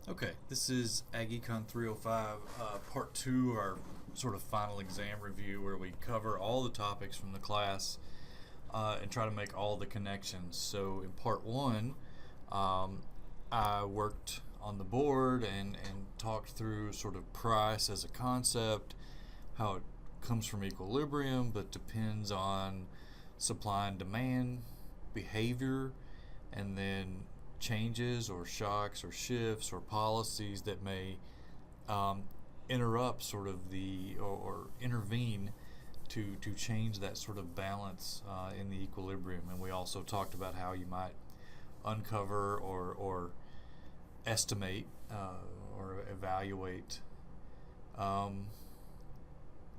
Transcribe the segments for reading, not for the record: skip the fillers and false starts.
Okay, this is AGEC 305, part two, our sort of final exam review, where we cover all the topics from the class and try to make all the connections. So in part one, I worked on the board and talked through sort of price as a concept, how it comes from equilibrium but depends on supply and demand behavior, and then changes or shocks or shifts or policies that may interrupt sort of or intervene to change that sort of balance in the equilibrium. And we also talked about how you might uncover or estimate or evaluate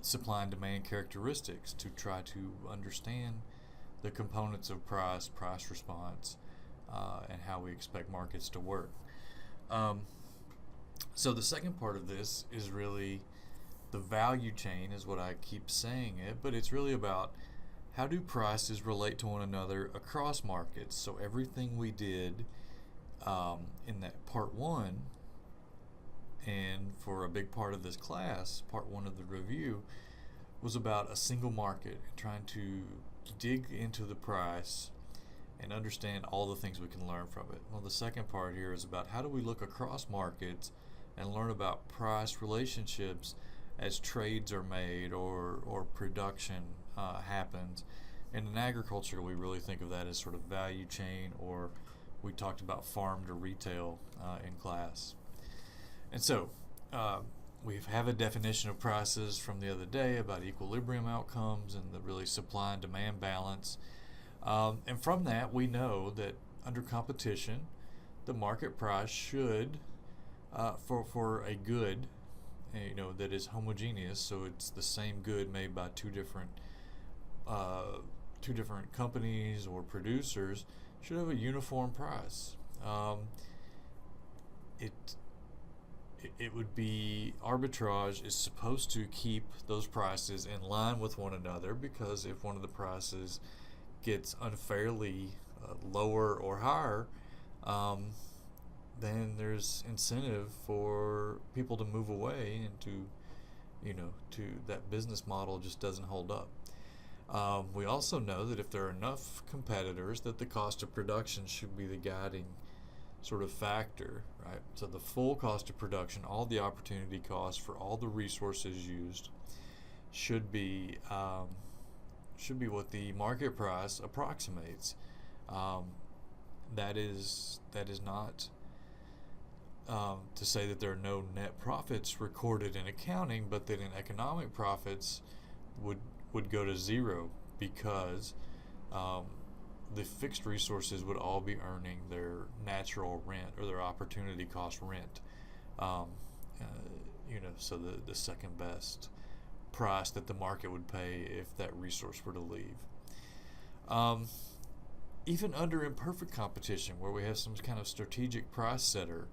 supply and demand characteristics to try to understand the components of price response, and how we expect markets to work. So the second part of this is really the value chain, is what I keep saying it, but it's really about how do prices relate to one another across markets. So everything we did in that part one, and for a big part of this class, part one of the review, was about a single market and trying to dig into the price and understand all the things we can learn from it. Well, the second part here is about how do we look across markets and learn about price relationships as trades are made or production happens. And in agriculture, we really think of that as sort of value chain, or we talked about farm to retail in class. And so we have a definition of prices from the other day about equilibrium outcomes and the really supply and demand balance. And from that, we know that under competition, the market price should, for a good, that is homogeneous, so it's the same good made by two different companies or producers, should have a uniform price. It would be, arbitrage is supposed to keep those prices in line with one another, because if one of the prices gets unfairly lower or higher, then there's incentive for people to move away and to that business model just doesn't hold up. We also know that if there are enough competitors, that the cost of production should be the guiding sort of factor, right? So the full cost of production, all the opportunity costs for all the resources used, should be what the market price approximates. That is not to say that there are no net profits recorded in accounting, but that in economic profits would go to zero, because the fixed resources would all be earning their natural rent or their opportunity cost rent. So the second best price that the market would pay if that resource were to leave. Even under imperfect competition, where we have some kind of strategic price setter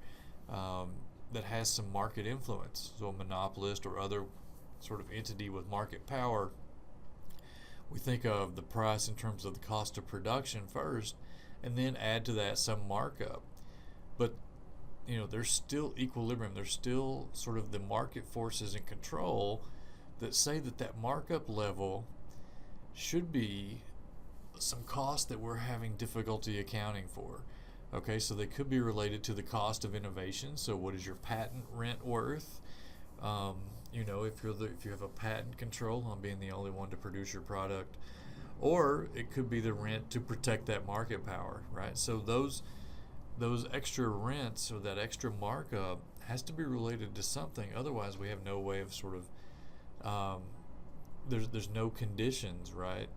that has some market influence, so a monopolist or other sort of entity with market power, we think of the price in terms of the cost of production first, and then add to that some markup. But there's still equilibrium. There's still sort of the market forces in control that say that markup level should be some cost that we're having difficulty accounting for. Okay, so they could be related to the cost of innovation. So what is your patent rent worth? If you have a patent control on being the only one to produce your product, or it could be the rent to protect that market power, right? So those extra rents or that extra markup has to be related to something. Otherwise, we have no way of sort of there's no conditions, right,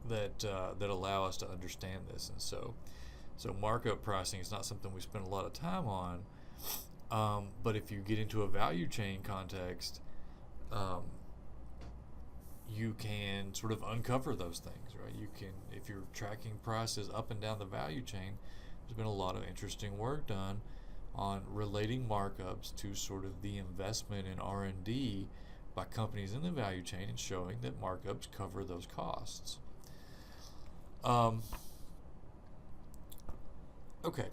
that allow us to understand this. And so markup pricing is not something we spend a lot of time on. But if you get into a value chain context, you can sort of uncover those things, right? You can, if you're tracking prices up and down the value chain, there's been a lot of interesting work done on relating markups to sort of the investment in R&D by companies in the value chain, and showing that markups cover those costs. Okay.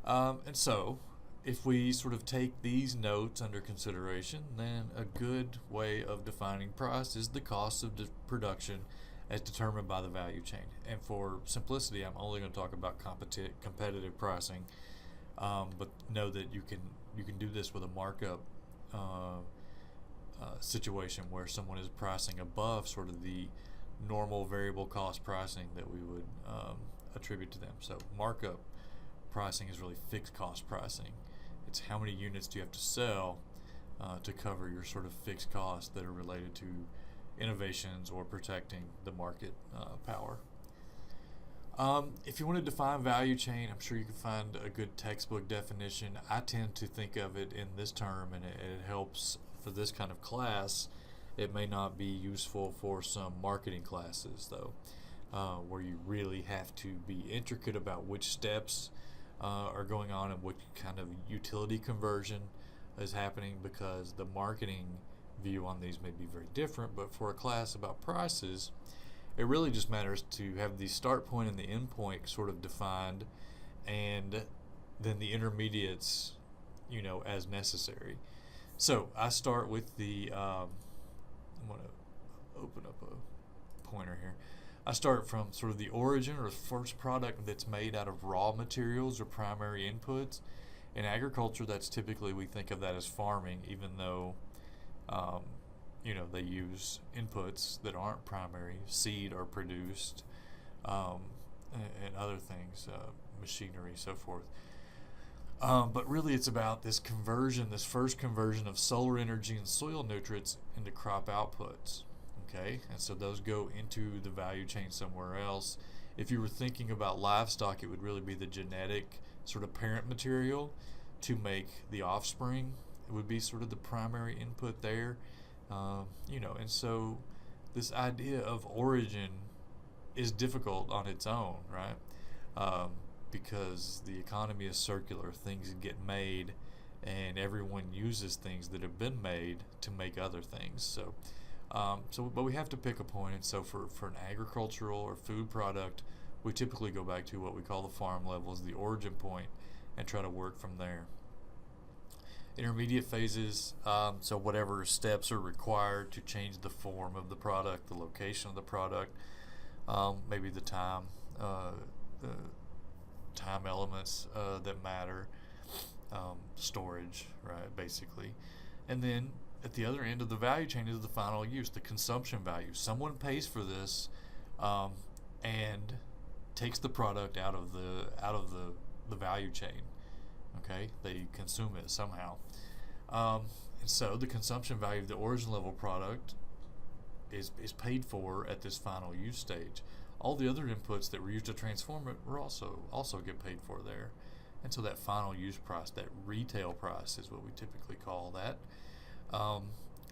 And so if we sort of take these notes under consideration, then a good way of defining price is the cost of production as determined by the value chain. And for simplicity, I'm only going to talk about competitive pricing, but know that you can do this with a markup situation where someone is pricing above sort of the normal variable cost pricing that we would attribute to them. So markup pricing is really fixed cost pricing. It's how many units do you have to sell to cover your sort of fixed costs that are related to innovations or protecting the market power. If you want to define value chain, I'm sure you can find a good textbook definition. I tend to think of it in this term, and it helps for this kind of class. It may not be useful for some marketing classes, though, where you really have to be intricate about which steps are going on and what kind of utility conversion is happening, because the marketing view on these may be very different. But for a class about prices, it really just matters to have the start point and the end point sort of defined, and then the intermediates, as necessary. So I start with the, I'm going to open up a pointer here. I start from sort of the origin or the first product that's made out of raw materials or primary inputs. In agriculture, that's typically, we think of that as farming, even though they use inputs that aren't primary. Seed are produced, and other things, machinery, so forth. But really it's about this first conversion of solar energy and soil nutrients into crop outputs. Okay, and so those go into the value chain somewhere else. If you were thinking about livestock, it would really be the genetic sort of parent material to make the offspring. It would be sort of the primary input there. And so this idea of origin is difficult on its own, right? Because the economy is circular. Things get made, and everyone uses things that have been made to make other things. But we have to pick a point. And so for an agricultural or food product, we typically go back to what we call the farm level as the origin point and try to work from there. Intermediate phases, so whatever steps are required to change the form of the product, the location of the product, maybe the time elements that matter, storage, right, basically. And then at the other end of the value chain is the final use, the consumption value. Someone pays for this and takes the product out of the value chain. Okay, they consume it somehow. And so the consumption value of the origin level product is paid for at this final use stage. All the other inputs that were used to transform it were also get paid for there. And so that final use price, that retail price is what we typically call that,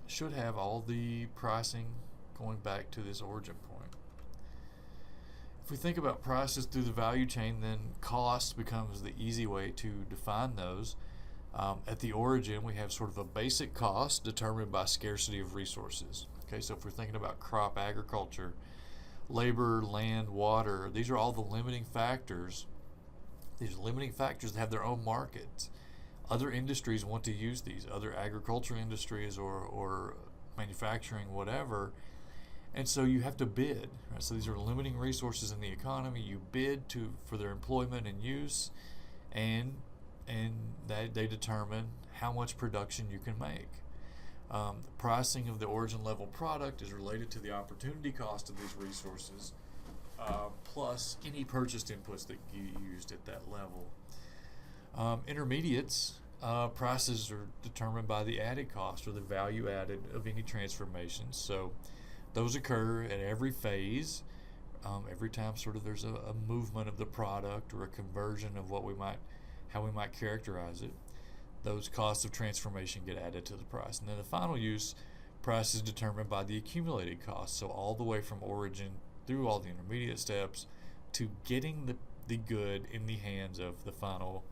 should have all the pricing going back to this origin point. If we think about prices through the value chain, then cost becomes the easy way to define those. At the origin, we have sort of a basic cost determined by scarcity of resources. Okay, so if we're thinking about crop agriculture, labor, land, water, these are all the limiting factors. These limiting factors have their own markets. Other industries want to use these, other agriculture industries or manufacturing, whatever. And so you have to bid. Right? So these are limiting resources in the economy. You bid for their employment and use, and they determine how much production you can make. The pricing of the origin level product is related to the opportunity cost of these resources, plus any purchased inputs that you used at that level. Intermediates, prices are determined by the added cost or the value added of any transformation. So those occur at every phase. Every time sort of there's a movement of the product or a conversion of how we might characterize it, those costs of transformation get added to the price. And then the final use price is determined by the accumulated cost. So all the way from origin through all the intermediate steps to getting the good in the hands of the final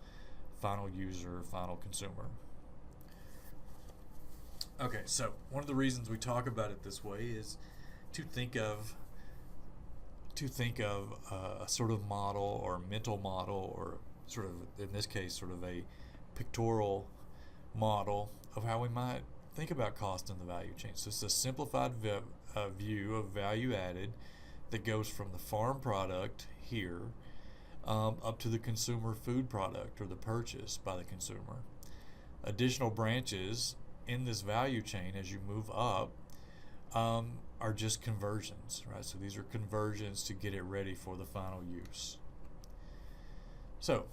user, final consumer. Okay, so one of the reasons we talk about it this way is to think of a sort of model or mental model, or sort of, in this case, sort of a pictorial model of how we might think about cost in the value chain. So it's a simplified view of value added that goes from the farm product here up to the consumer food product or the purchase by the consumer. Additional branches in this value chain as you move up are just conversions, right? So these are conversions to get it ready for the final use. So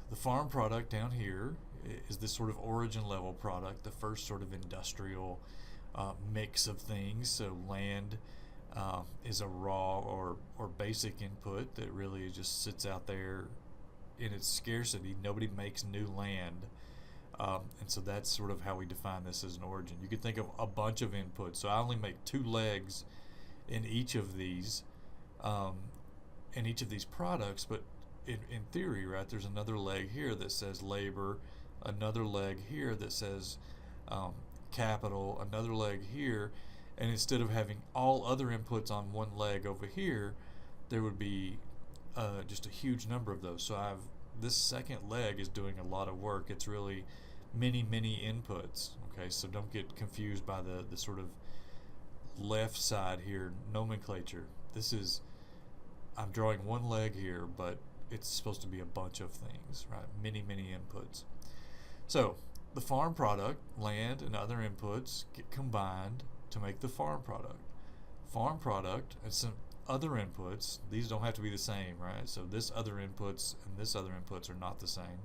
the farm product down here is this sort of origin level product, the first sort of industrial mix of things. So land is a raw or basic input that really just sits out there in its scarcity. Nobody makes new land. And so that's sort of how we define this as an origin. You could think of a bunch of inputs. So I only make 2 legs in each of these products, but in theory, right, there's another leg here that says labor, another leg here that says capital, another leg here, and instead of having all other inputs on one leg over here, there would be just a huge number of those. So this second leg is doing a lot of work. It's really many inputs. Okay, so don't get confused by the sort of left side here nomenclature. I'm drawing one leg here, but it's supposed to be a bunch of things, right? Many inputs. So the farm product, land and other inputs get combined to make the farm product. Farm product and some other inputs, these don't have to be the same, right? So this other inputs and this other inputs are not the same.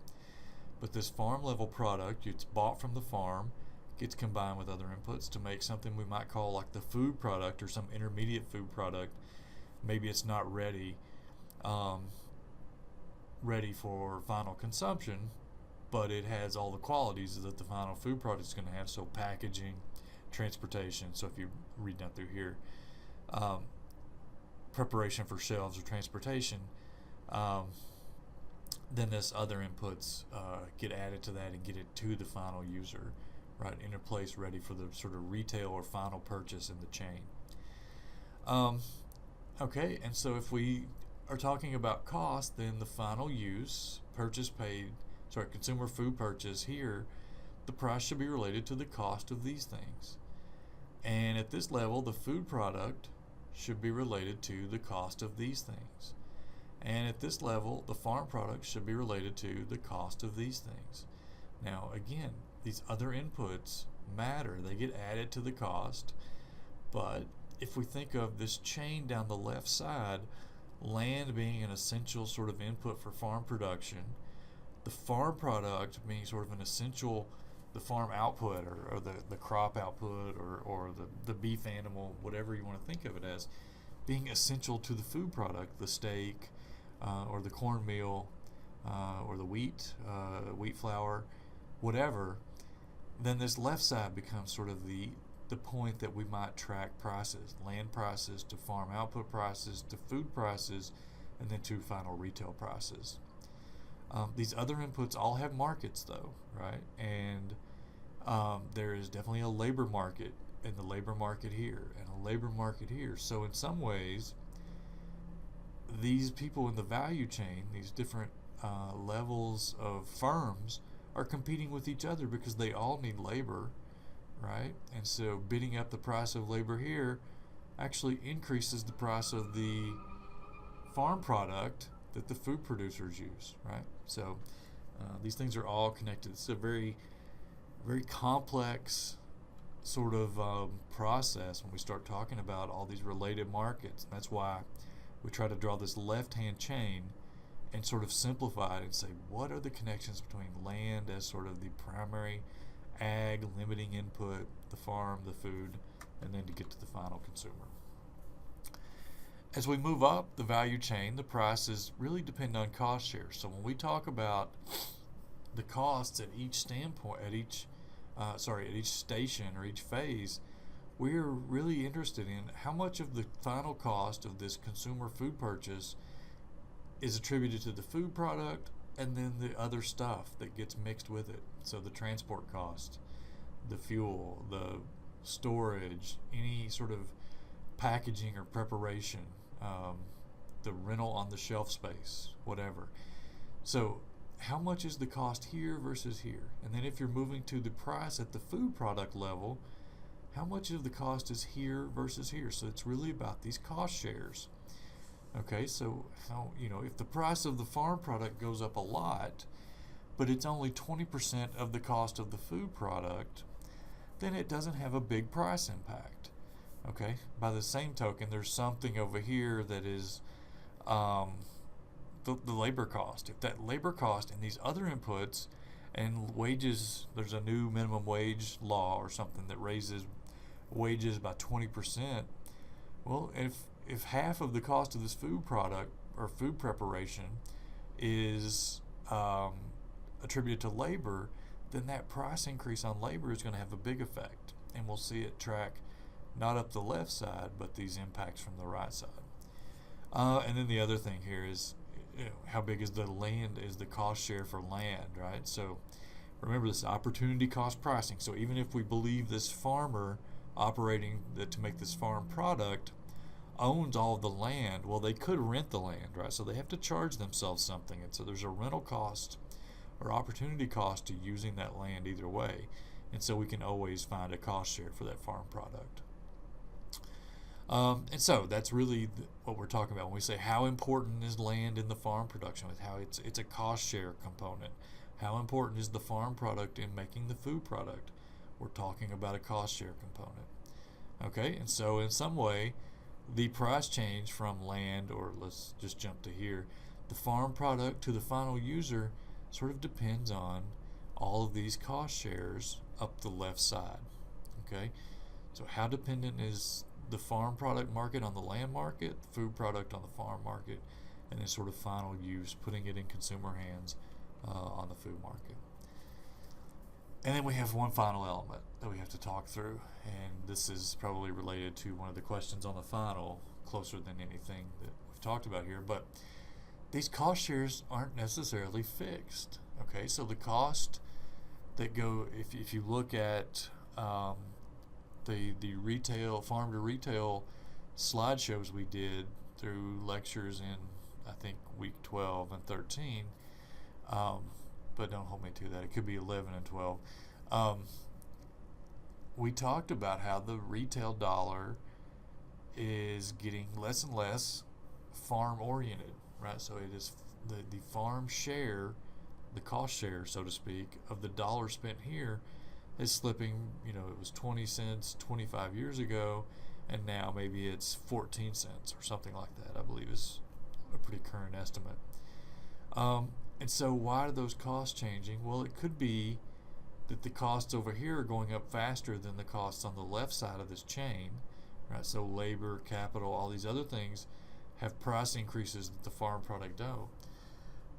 But this farm level product, it's bought from the farm, gets combined with other inputs to make something we might call like the food product or some intermediate food product. Maybe it's not ready for final consumption, but it has all the qualities that the final food product is going to have. So packaging, transportation. So if you read down through here, preparation for shelves or transportation, then this other inputs get added to that and get it to the final user, right, in a place ready for the sort of retail or final purchase in the chain. Okay, and so if we are talking about cost, then the final use, consumer food purchase here, the price should be related to the cost of these things. And at this level, the food product should be related to the cost of these things. And at this level, the farm product should be related to the cost of these things. Now, again, these other inputs matter. They get added to the cost. But if we think of this chain down the left side, land being an essential sort of input for farm production, the farm product being sort of an essential, the farm output or the crop output or the beef animal, whatever you want to think of it as, being essential to the food product, the steak or the cornmeal or the wheat flour, whatever, then this left side becomes sort of the point that we might track prices, land prices to farm output prices to food prices, and then to final retail prices. These other inputs all have markets though, right? And there is definitely a labor market and the labor market here and a labor market here. So in some ways, these people in the value chain, these different levels of firms are competing with each other because they all need labor, right? And so bidding up the price of labor here actually increases the price of the farm product that the food producers use, right? So these things are all connected. It's a very complex sort of process when we start talking about all these related markets. And that's why we try to draw this left-hand chain and sort of simplify it and say, what are the connections between land as sort of the primary ag limiting input, the farm, the food, and then to get to the final consumer. As we move up the value chain, the prices really depend on cost share. So when we talk about the costs at each standpoint, at each station or each phase, we're really interested in how much of the final cost of this consumer food purchase is attributed to the food product and then the other stuff that gets mixed with it. So the transport cost, the fuel, the storage, any sort of packaging or preparation, the rental on the shelf space, whatever. So how much is the cost here versus here? And then if you're moving to the price at the food product level, how much of the cost is here versus here? So it's really about these cost shares. Okay, so how, if the price of the farm product goes up a lot, but it's only 20% of the cost of the food product, then it doesn't have a big price impact. Okay, by the same token, there's something over here that is the labor cost. If that labor cost and these other inputs and wages, there's a new minimum wage law or something that raises wages by 20%. Well, if half of the cost of this food product or food preparation is attributed to labor, then that price increase on labor is going to have a big effect, and we'll see it track not up the left side, but these impacts from the right side. And then the other thing here is, how big is the land, is the cost share for land, right? So remember, this opportunity cost pricing. So even if we believe this farmer operating to make this farm product owns all of the land, well, they could rent the land, right? So they have to charge themselves something, and so there's a rental cost or opportunity cost to using that land either way, and so we can always find a cost share for that farm product. And so that's really what we're talking about when we say how important is land in the farm production, with how it's a cost share component. How important is the farm product in making the food product? We're talking about a cost share component. Okay, and so in some way, the price change from land, or let's just jump to here, the farm product to the final user sort of depends on all of these cost shares up the left side. Okay, so how dependent is the farm product market on the land market, the food product on the farm market, and then sort of final use, putting it in consumer hands on the food market. And then we have one final element that we have to talk through, and this is probably related to one of the questions on the final, closer than anything that we've talked about here, but these cost shares aren't necessarily fixed. Okay, so the cost that go, if you look at the retail, farm to retail slideshows we did through lectures in, I think, week 12 and 13, but don't hold me to that. It could be 11 and 12. We talked about how the retail dollar is getting less and less farm oriented, right? So it is the farm share, the cost share, so to speak, of the dollar spent here is slipping. It was 20 cents 25 years ago, and now maybe it's 14 cents or something like that, I believe is a pretty current estimate. And so why are those costs changing? Well, it could be that the costs over here are going up faster than the costs on the left side of this chain, right? So labor, capital, all these other things have price increases that the farm product don't.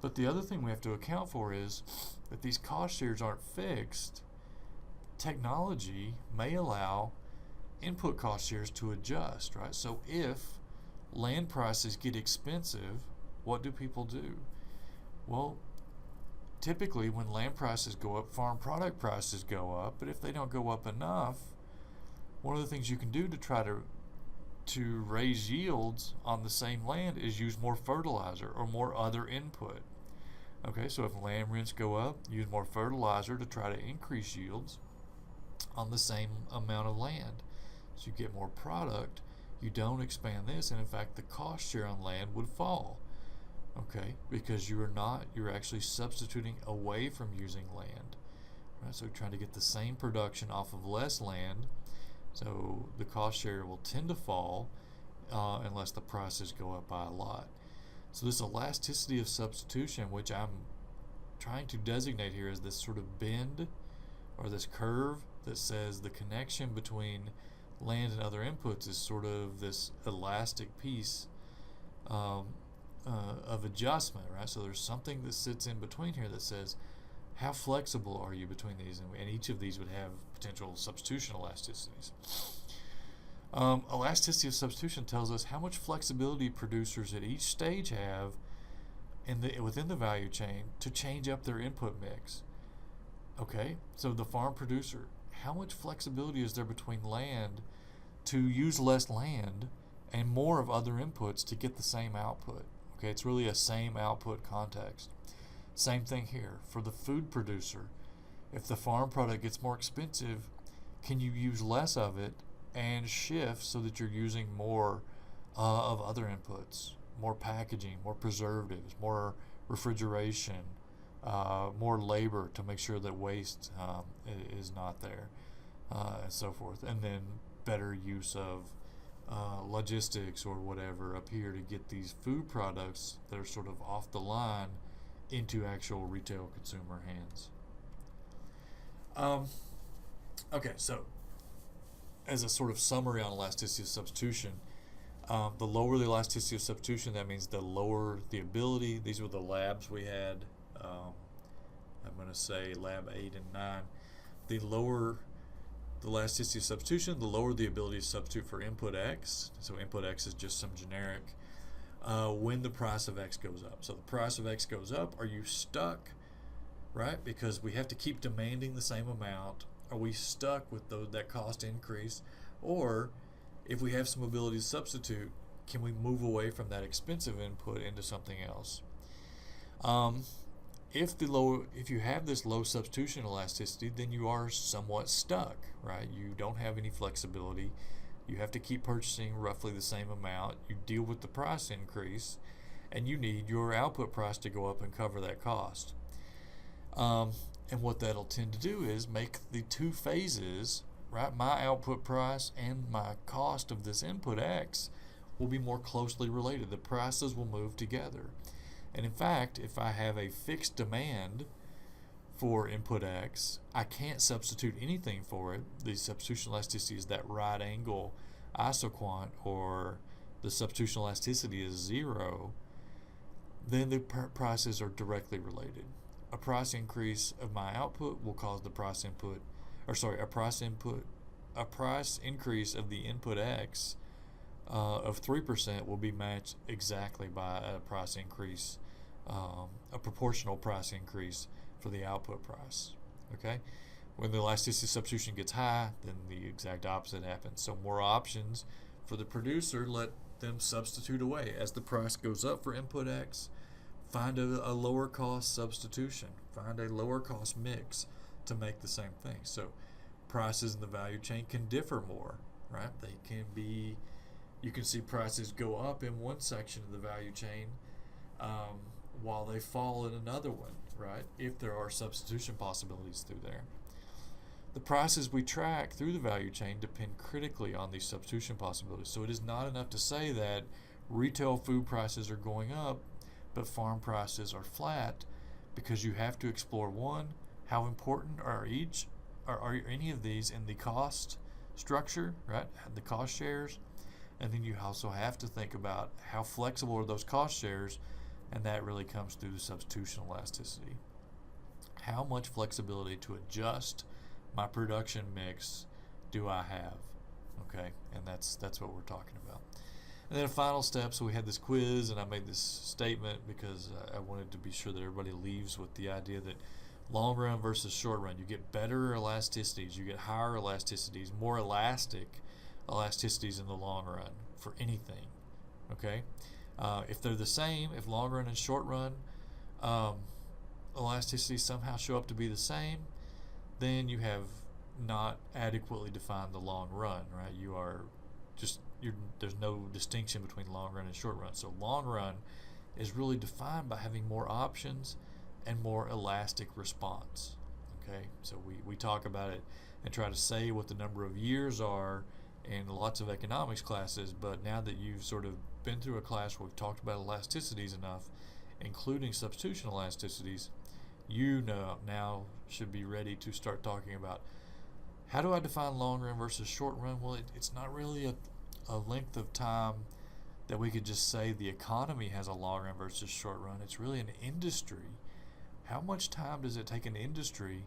But the other thing we have to account for is that these cost shares aren't fixed. Technology may allow input cost shares to adjust, right? So if land prices get expensive, what do people do? Well, typically when land prices go up, farm product prices go up, but if they don't go up enough, one of the things you can do to try to raise yields on the same land is use more fertilizer or more other input. Okay, so if land rents go up, use more fertilizer to try to increase yields on the same amount of land. So you get more product, you don't expand this, and in fact the cost share on land would fall. Okay, because you're actually substituting away from using land. Right? So you're trying to get the same production off of less land, so the cost share will tend to fall unless the prices go up by a lot. So this elasticity of substitution, which I'm trying to designate here as this sort of bend or this curve that says the connection between land and other inputs is sort of this elastic piece of adjustment, right? So there's something that sits in between here that says, how flexible are you between these? And each of these would have potential substitution elasticities. Elasticity of substitution tells us how much flexibility producers at each stage have within the value chain to change up their input mix. Okay, so the farm producer, how much flexibility is there between land to use less land and more of other inputs to get the same output? Okay, it's really a same output context. Same thing here for the food producer. If the farm product gets more expensive, can you use less of it and shift so that you're using more of other inputs, more packaging, more preservatives, more refrigeration, more labor to make sure that waste is not there, and so forth. And then better use of logistics or whatever up here to get these food products that are sort of off the line into actual retail consumer hands. Okay, so as a sort of summary on elasticity of substitution, the lower the elasticity of substitution, that means the lower the ability. These were the labs we had. I'm going to say lab 8 and 9. The lower the elasticity of substitution, the lower the ability to substitute for input X. So input X is just some generic. When the price of X goes up. So the price of X goes up, are you stuck, right? Because we have to keep demanding the same amount. Are we stuck with that cost increase? Or if we have some ability to substitute, can we move away from that expensive input into something else? If you have this low substitution elasticity, then you are somewhat stuck, right? You don't have any flexibility. You have to keep purchasing roughly the same amount. You deal with the price increase, and you need your output price to go up and cover that cost. And what that'll tend to do is make the two phases, right? My output price and my cost of this input X will be more closely related. The prices will move together. And in fact, if I have a fixed demand for input X, I can't substitute anything for it. The substitution elasticity is that right angle isoquant, or the substitution elasticity is 0, then the prices are directly related. A price increase of my output will cause the price increase of the input X of 3% will be matched exactly by a price increase, a proportional price increase for the output price. Okay, when the elasticity substitution gets high, then the exact opposite happens. So more options for the producer, let them substitute away. As the price goes up for input X, find a lower cost substitution, find a lower cost mix to make the same thing. So prices in the value chain can differ more, right? They can be, you can see prices go up in one section of the value chain while they fall in another one, right? If there are substitution possibilities through there. The prices we track through the value chain depend critically on these substitution possibilities. So it is not enough to say that retail food prices are going up, but farm prices are flat, because you have to explore, one, how important are any of these in the cost structure, right? The cost shares. And then you also have to think about how flexible are those cost shares, and that really comes through the substitution elasticity. How much flexibility to adjust my production mix do I have? Okay, and that's what we're talking about. And then a final step, so we had this quiz, and I made this statement because I wanted to be sure that everybody leaves with the idea that long run versus short run, you get better elasticities, you get higher elasticities, more elastic elasticities in the long run for anything. Okay, if they're the same, if long run and short run elasticities somehow show up to be the same, then you have not adequately defined the long run, right? There's no distinction between long run and short run. So long run is really defined by having more options and more elastic response. Okay, so we talk about it and try to say what the number of years are in lots of economics classes, but now that you've sort of been through a class where we've talked about elasticities enough, including substitution elasticities, you now should be ready to start talking about, how do I define long run versus short run? Well, it's not really a length of time that we could just say the economy has a long run versus short run. It's really an industry. How much time does it take an industry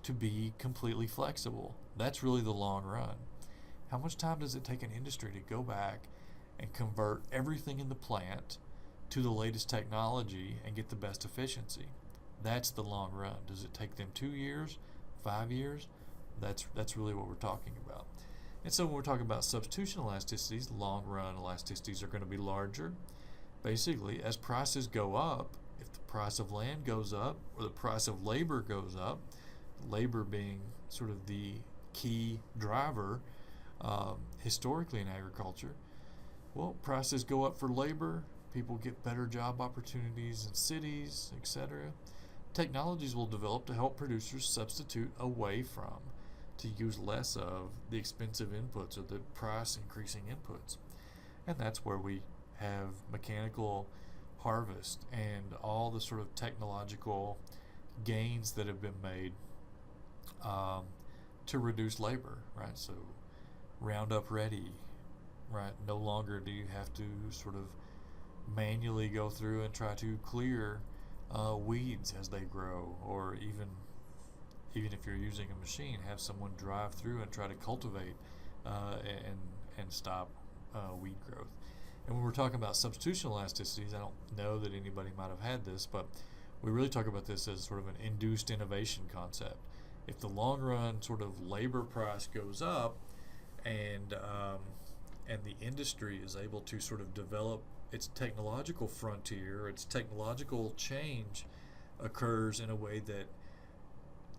to be completely flexible? That's really the long run. How much time does it take an industry to go back and convert everything in the plant to the latest technology and get the best efficiency? That's the long run. Does it take them 2 years, 5 years? That's really what we're talking about. And so when we're talking about substitution elasticities, long run elasticities are going to be larger. Basically, as prices go up, if the price of land goes up or the price of labor goes up, labor being sort of the key driver historically in agriculture, well, prices go up for labor, people get better job opportunities in cities, etc. Technologies will develop to help producers substitute away from, to use less of, the expensive inputs or the price increasing inputs. And that's where we have mechanical harvest and all the sort of technological gains that have been made to reduce labor, right? So Roundup Ready, right? No longer do you have to sort of manually go through and try to clear weeds as they grow, or even if you're using a machine, have someone drive through and try to cultivate and stop weed growth. And when we're talking about substitution elasticities, I don't know that anybody might have had this, but we really talk about this as sort of an induced innovation concept. If the long run sort of labor price goes up, and the industry is able to sort of develop its technological frontier, its technological change occurs in a way that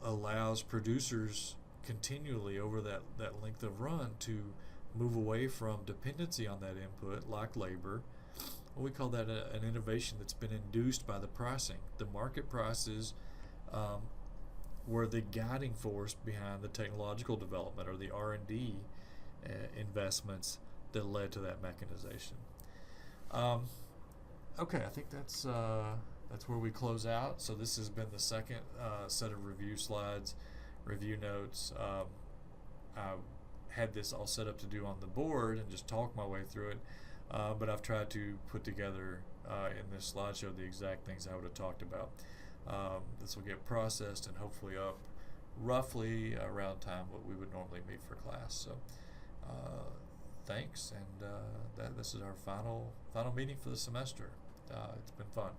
allows producers continually over that length of run to move away from dependency on that input, like labor. We call that an innovation that's been induced by the pricing. The market prices were the guiding force behind the technological development or the R&D investments that led to that mechanization. Okay, I think that's where we close out. So this has been the second set of review slides, review notes. I had this all set up to do on the board and just talk my way through it, but I've tried to put together in this slideshow the exact things I would have talked about. This will get processed and hopefully up roughly around time what we would normally meet for class. So thanks, and this is our final meeting for the semester. It's been fun.